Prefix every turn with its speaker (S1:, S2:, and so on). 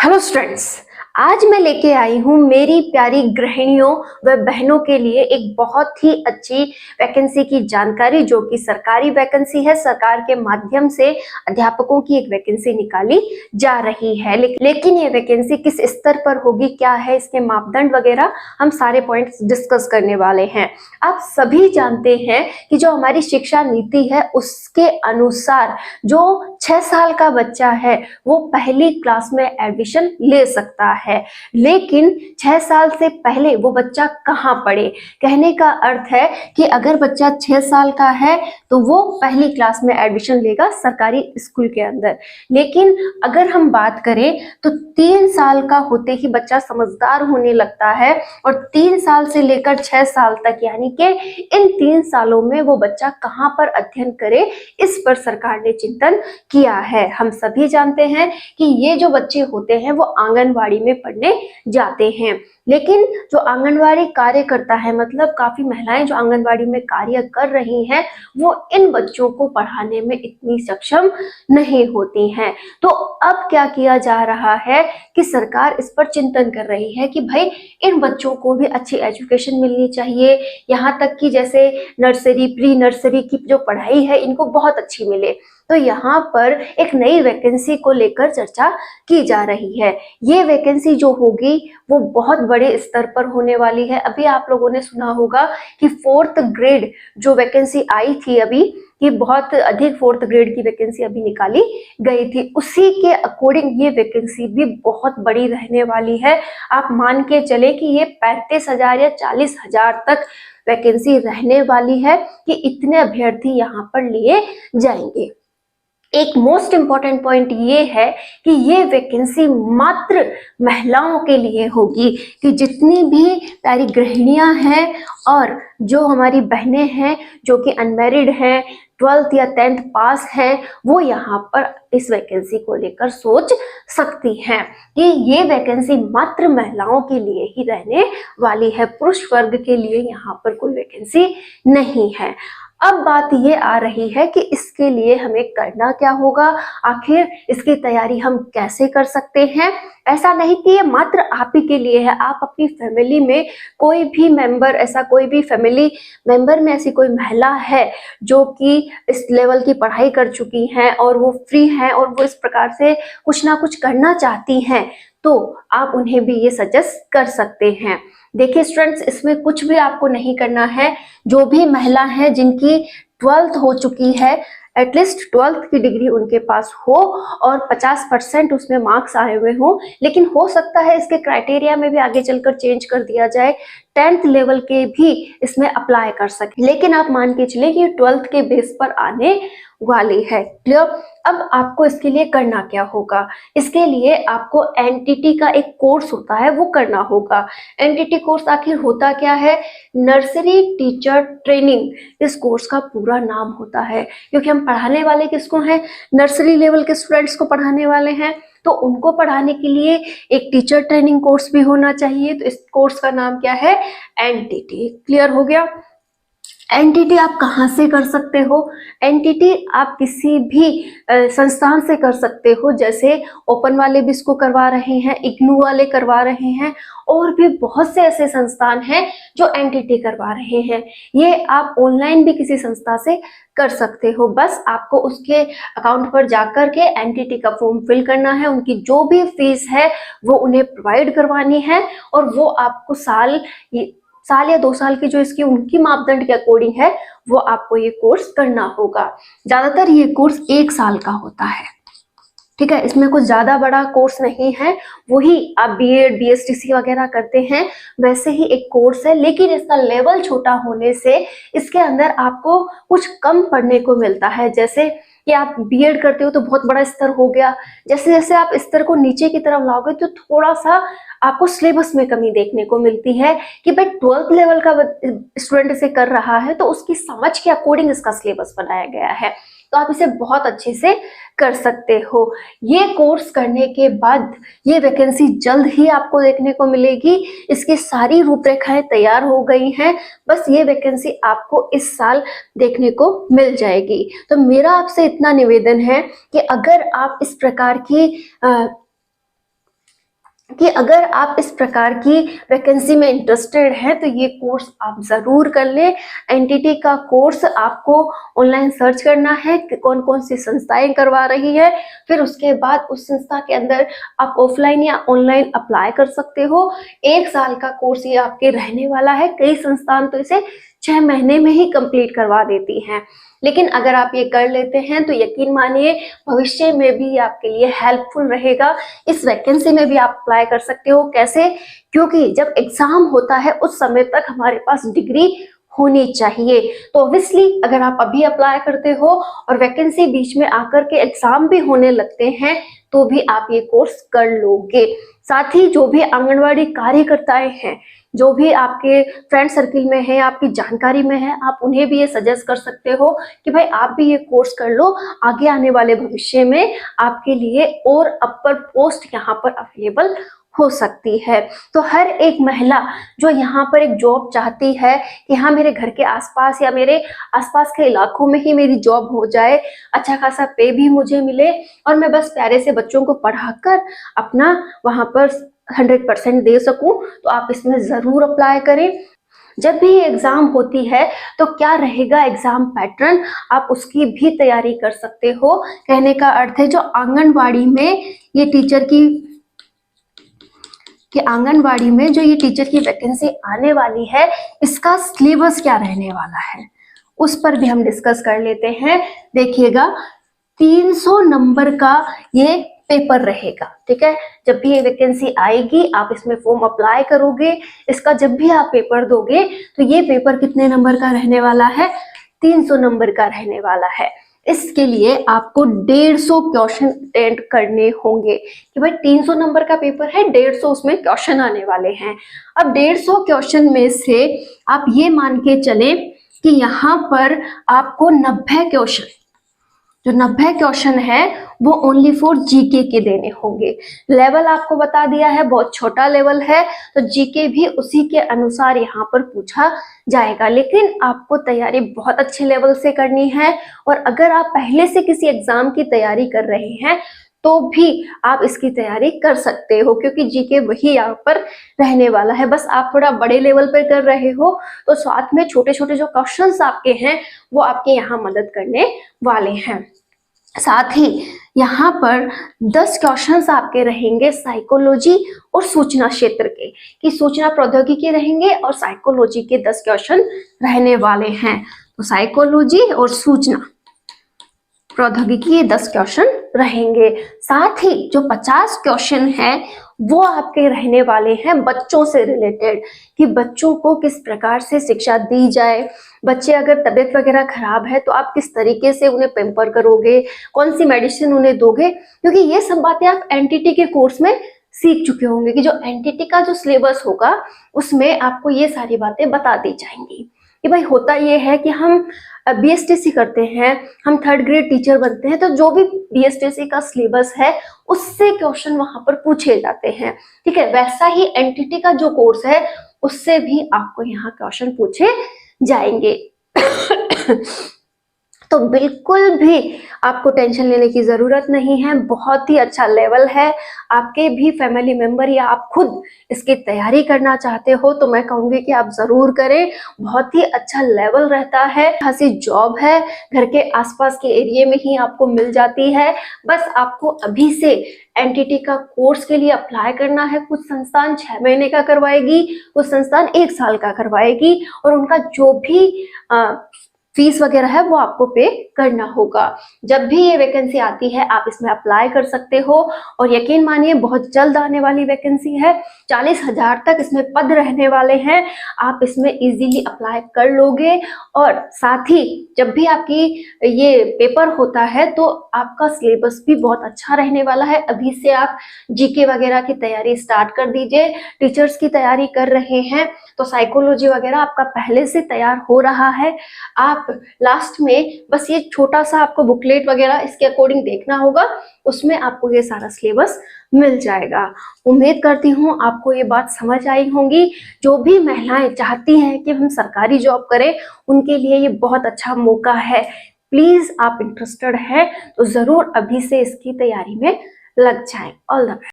S1: Hello students, आज मैं लेके आई हूँ मेरी प्यारी गृहिणियों व बहनों के लिए एक बहुत ही अच्छी वैकेंसी की जानकारी, जो कि सरकारी वैकेंसी है। सरकार के माध्यम से अध्यापकों की एक वैकेंसी निकाली जा रही है, लेकिन ये वैकेंसी किस स्तर पर होगी, क्या है इसके मापदंड वगैरह, हम सारे पॉइंट्स डिस्कस करने वाले हैं। आप सभी जानते हैं कि जो हमारी शिक्षा नीति है उसके अनुसार जो 6 साल का बच्चा है वो पहली क्लास में एडमिशन ले सकता है, लेकिन 6 साल से पहले वो बच्चा कहाँ पढ़े। कहने का अर्थ है कि अगर बच्चा 6 साल का है तो वो पहली क्लास में एडमिशन लेगा सरकारी स्कूल के अंदर। लेकिन अगर हम बात करें तो 3 साल का होते ही बच्चा समझदार होने लगता है, और 3 साल से लेकर 6 साल तक, यानी कि इन 3 सालों में वो बच्चा कहाँ पर अध्ययन करे, इस पर सरकार ने चिंतन किया है। हम सभी जानते हैं कि ये जो बच्चे होते हैं वो आंगनवाड़ी में पढ़ने जाते हैं, लेकिन जो आंगनवाड़ी कार्यकर्ता है, मतलब काफी महिलाएं जो आंगनवाड़ी में कार्य कर रही हैं, वो इन बच्चों को पढ़ाने में इतनी सक्षम नहीं होती हैं। तो अब क्या किया जा रहा है कि सरकार इस पर चिंतन कर रही है कि भाई इन बच्चों को भी अच्छी एजुकेशन मिलनी चाहिए, यहाँ तक कि जैसे नर्सरी, प्री नर्सरी की जो पढ़ाई है इनको बहुत अच्छी मिले। तो यहाँ पर एक नई वैकेंसी को लेकर चर्चा की जा रही है। ये वैकेंसी जो होगी वो बहुत बड़े स्तर पर होने वाली है। अभी आप लोगों ने सुना होगा कि 4th ग्रेड जो वैकेंसी आई थी अभी, कि बहुत अधिक 4th ग्रेड की वैकेंसी अभी निकाली गई थी, उसी के अकॉर्डिंग ये वैकेंसी भी बहुत बड़ी रहने वाली है। आप मान के चले कि ये 35,000 या 40,000 तक वैकेंसी रहने वाली है कि इतने अभ्यर्थी यहाँ पर लिए जाएंगे। एक मोस्ट इम्पॉर्टेंट पॉइंट ये है कि ये वैकेंसी मात्र महिलाओं के लिए होगी, कि जितनी भी प्यारी गृहिणियां हैं और जो हमारी बहनें हैं जो कि अनमैरिड हैं, 12th या 10th पास हैं, वो यहाँ पर इस वैकेंसी को लेकर सोच सकती हैं कि ये वैकेंसी मात्र महिलाओं के लिए ही रहने वाली है, पुरुष वर्ग के लिए यहाँ पर कोई वैकेंसी नहीं है। अब बात ये आ रही है कि इसके लिए हमें करना क्या होगा, आखिर इसकी तैयारी हम कैसे कर सकते हैं। ऐसा नहीं कि ये मात्र आप ही के लिए है, आप अपनी फैमिली में कोई भी मेंबर, ऐसा कोई भी फैमिली मेंबर में ऐसी कोई महिला है जो कि इस लेवल की पढ़ाई कर चुकी हैं और वो फ्री हैं और वो इस प्रकार से कुछ ना कुछ करना चाहती हैं, तो आप उन्हें भी ये सजेस्ट कर सकते हैं। देखिए स्टूडेंट्स, इसमें कुछ भी आपको नहीं करना है। जो भी महिला है जिनकी 12th हो चुकी है, एटलीस्ट 12th की डिग्री उनके पास हो और 50% उसमें मार्क्स आए हुए हों, लेकिन हो सकता है इसके क्राइटेरिया में भी आगे चलकर चेंज कर दिया जाए, 10th लेवल के भी इसमें अप्लाई कर सके, लेकिन आप मान के चले कि 12th के बेस पर आने वाली है। क्लियर? अब आपको इसके लिए करना क्या होगा, इसके लिए आपको एनटीटी का एक कोर्स होता है वो करना होगा। एनटीटी कोर्स आखिर होता क्या है? नर्सरी टीचर ट्रेनिंग इस कोर्स का पूरा नाम होता है, क्योंकि हम पढ़ाने वाले किसको हैं? नर्सरी लेवल के स्टूडेंट्स को पढ़ाने वाले हैं, तो उनको पढ़ाने के लिए एक टीचर ट्रेनिंग कोर्स भी होना चाहिए। तो इस कोर्स का नाम क्या है? एनटीटी। क्लियर हो गया? एनटीटी आप कहाँ से कर सकते हो? एनटीटी आप किसी भी संस्थान से कर सकते हो, जैसे ओपन वाले भी इसको करवा रहे हैं, इग्नू वाले करवा रहे हैं, और भी बहुत से ऐसे संस्थान हैं जो एनटीटी करवा रहे हैं। ये आप ऑनलाइन भी किसी संस्था से कर सकते हो। बस आपको उसके अकाउंट पर जाकर के एनटीटी का फॉर्म फिल करना है, उनकी जो भी फीस है वो उन्हें प्रोवाइड करवानी है, और वो आपको साल या 2 साल की जो इसकी उनकी मापदंड के अकॉर्डिंग है वो आपको ये कोर्स करना होगा। ज्यादातर ये कोर्स 1 साल का होता है, ठीक है, इसमें कुछ ज्यादा बड़ा कोर्स नहीं है। वही आप बीएड, बीएसटीसी वगैरह करते हैं वैसे ही एक कोर्स है, लेकिन इसका लेवल छोटा होने से इसके अंदर आपको कुछ कम पढ़ने को मिलता है। जैसे कि आप बीएड करते हो तो बहुत बड़ा स्तर हो गया, जैसे जैसे आप स्तर को नीचे की तरफ लाओगे तो थोड़ा सा आपको सिलेबस में कमी देखने को मिलती है कि भाई 12th लेवल का स्टूडेंट इसे कर रहा है तो उसकी समझ के अकॉर्डिंग इसका सिलेबस बनाया गया है, तो आप इसे बहुत अच्छे से कर सकते हो। ये कोर्स करने के बाद ये वैकेंसी जल्द ही आपको देखने को मिलेगी। इसकी सारी रूपरेखाएं तैयार हो गई हैं, बस ये वैकेंसी आपको इस साल देखने को मिल जाएगी। तो मेरा आपसे इतना निवेदन है कि अगर आप इस प्रकार की कि अगर आप इस प्रकार की वैकेंसी में इंटरेस्टेड हैं तो ये कोर्स आप ज़रूर कर लें। एनटीटी का कोर्स आपको ऑनलाइन सर्च करना है कि कौन कौन सी संस्थाएं करवा रही है, फिर उसके बाद उस संस्था के अंदर आप ऑफलाइन या ऑनलाइन अप्लाई कर सकते हो। 1 साल का कोर्स ये आपके रहने वाला है। कई संस्थान तो इसे 6 महीने में ही कंप्लीट करवा देती हैं, लेकिन अगर आप ये कर लेते हैं तो यकीन मानिए भविष्य में भी आपके लिए हेल्पफुल रहेगा। इस वैकेंसी में भी आप अप्लाई कर सकते हो। कैसे? क्योंकि जब एग्जाम होता है उस समय तक हमारे पास डिग्री होनी चाहिए। तो ऑब्वियसली अगर आप अभी अप्लाई करते हो और वैकेंसी बीच में आकर के एग्जाम भी होने लगते हैं तो भी आप ये कोर्स कर लोगे। साथ ही जो भी आंगनवाड़ी कार्यकर्ताएं हैं, जो भी आपके फ्रेंड सर्किल में है, आपकी जानकारी में है, आप उन्हें भी ये सजेस्ट कर सकते हो कि भाई आप भी ये कोर्स कर लो। आगे आने वाले भविष्य में आपके लिए और अपर पोस्ट यहाँ पर अवेलेबल हो सकती है। तो हर एक महिला जो यहाँ पर एक जॉब चाहती है कि हाँ मेरे घर के आसपास या मेरे आसपास के इलाकों में ही मेरी जॉब हो जाए, अच्छा खासा पे भी मुझे मिले और मैं बस प्यारे से बच्चों को पढ़ाकर अपना वहां पर 100% दे सकूं, तो आप इसमें जरूर अप्लाई करें। जब भी एग्जाम होती है तो क्या रहेगा एग्जाम पैटर्न, आप उसकी भी तैयारी कर सकते हो। कहने का अर्थ है जो आंगनवाड़ी में ये टीचर आंगनवाड़ी में जो ये टीचर की वैकेंसी आने वाली है, इसका सिलेबस क्या रहने वाला है उस पर भी हम डिस्कस कर लेते हैं। देखिएगा 300 नंबर का ये पेपर रहेगा, ठीक है। जब भी ये वैकेंसी आएगी आप इसमें फॉर्म अप्लाई करोगे, इसका जब भी आप पेपर दोगे तो ये पेपर कितने नंबर का रहने वाला है? 300 नंबर का रहने वाला है। इसके लिए आपको 150 क्वेश्चन अटेंड करने होंगे कि भाई 300 नंबर का पेपर है, 150 उसमें क्वेश्चन आने वाले हैं। अब 150 क्वेश्चन में से आप ये मान के चले कि यहाँ पर आपको 90 क्वेश्चन, जो 90 क्वेश्चन है वो ओनली फॉर जीके के देने होंगे। लेवल आपको बता दिया है, बहुत छोटा लेवल है, तो जीके भी उसी के अनुसार यहाँ पर पूछा जाएगा। लेकिन आपको तैयारी बहुत अच्छे लेवल से करनी है और अगर आप पहले से किसी एग्जाम की तैयारी कर रहे हैं तो भी आप इसकी तैयारी कर सकते हो, क्योंकि जीके वही यहाँ पर रहने वाला है। बस आप थोड़ा बड़े लेवल पर कर रहे हो तो साथ में छोटे छोटे जो क्वेश्चंस आपके हैं वो आपके यहाँ मदद करने वाले हैं। साथ ही यहाँ पर 10 क्वेश्चंस आपके रहेंगे साइकोलॉजी और सूचना क्षेत्र के, कि सूचना प्रौद्योगिकी रहेंगे और साइकोलॉजी के 10 क्वेश्चन रहने वाले हैं। तो साइकोलॉजी और सूचना प्रौद्योगिकी के 10 क्वेश्चन रहेंगे। साथ ही जो 50 क्वेश्चन है वो आपके रहने वाले हैं बच्चों से रिलेटेड, कि बच्चों को किस प्रकार से शिक्षा दी जाए। बच्चे अगर तबीयत वगैरह खराब है तो आप किस तरीके से उन्हें पेम्पर करोगे, कौन सी मेडिसिन उन्हें दोगे, क्योंकि ये सब बातें आप एनटीटी के कोर्स में सीख चुके होंगे कि जो एनटीटी का जो सिलेबस होगा उसमें आपको ये सारी बातें बता दी जाएंगी। कि भाई होता ये है कि हम बीएसटीसी करते हैं, हम 3rd ग्रेड टीचर बनते हैं, तो जो भी बीएसटीसी का सिलेबस है उससे क्वेश्चन वहां पर पूछे जाते हैं, ठीक है। वैसा ही एनटीटी का जो कोर्स है उससे भी आपको यहाँ क्वेश्चन पूछे जाएंगे। तो बिल्कुल भी आपको टेंशन लेने की जरूरत नहीं है, बहुत ही अच्छा लेवल है। आपके भी फैमिली मेंबर या आप खुद इसकी तैयारी करना चाहते हो तो मैं कहूंगी कि आप जरूर करें, बहुत ही अच्छा लेवल रहता है। खासी जॉब है, घर के आसपास के एरिया में ही आपको मिल जाती है। बस आपको अभी से एनटीटी का कोर्स के लिए अप्लाई करना है। कुछ संस्थान 6 महीने का करवाएगी, कुछ संस्थान 1 साल का करवाएगी और उनका जो भी फीस वगैरह है वो आपको पे करना होगा। जब भी ये वैकेंसी आती है आप इसमें अप्लाई कर सकते हो और यकीन मानिए बहुत जल्द आने वाली वैकेंसी है। 40,000 तक इसमें पद रहने वाले हैं, आप इसमें इजीली अप्लाई कर लोगे। और साथ ही जब भी आपकी ये पेपर होता है तो आपका सिलेबस भी बहुत अच्छा रहने वाला है। अभी से आप जीके वगैरह की तैयारी स्टार्ट कर दीजिए। टीचर्स की तैयारी कर रहे हैं तो साइकोलॉजी वगैरह आपका पहले से तैयार हो रहा है। आप लास्ट में बस ये छोटा सा आपको बुकलेट वगैरह इसके अकॉर्डिंग देखना होगा, उसमें आपको ये सारा सिलेबस मिल जाएगा। उम्मीद करती हूँ आपको ये बात समझ आई होंगी। जो भी महिलाएं चाहती हैं कि हम सरकारी जॉब करें उनके लिए ये बहुत अच्छा मौका है। प्लीज आप इंटरेस्टेड हैं तो जरूर अभी से इसकी तैयारी में लग जाएं। All the best.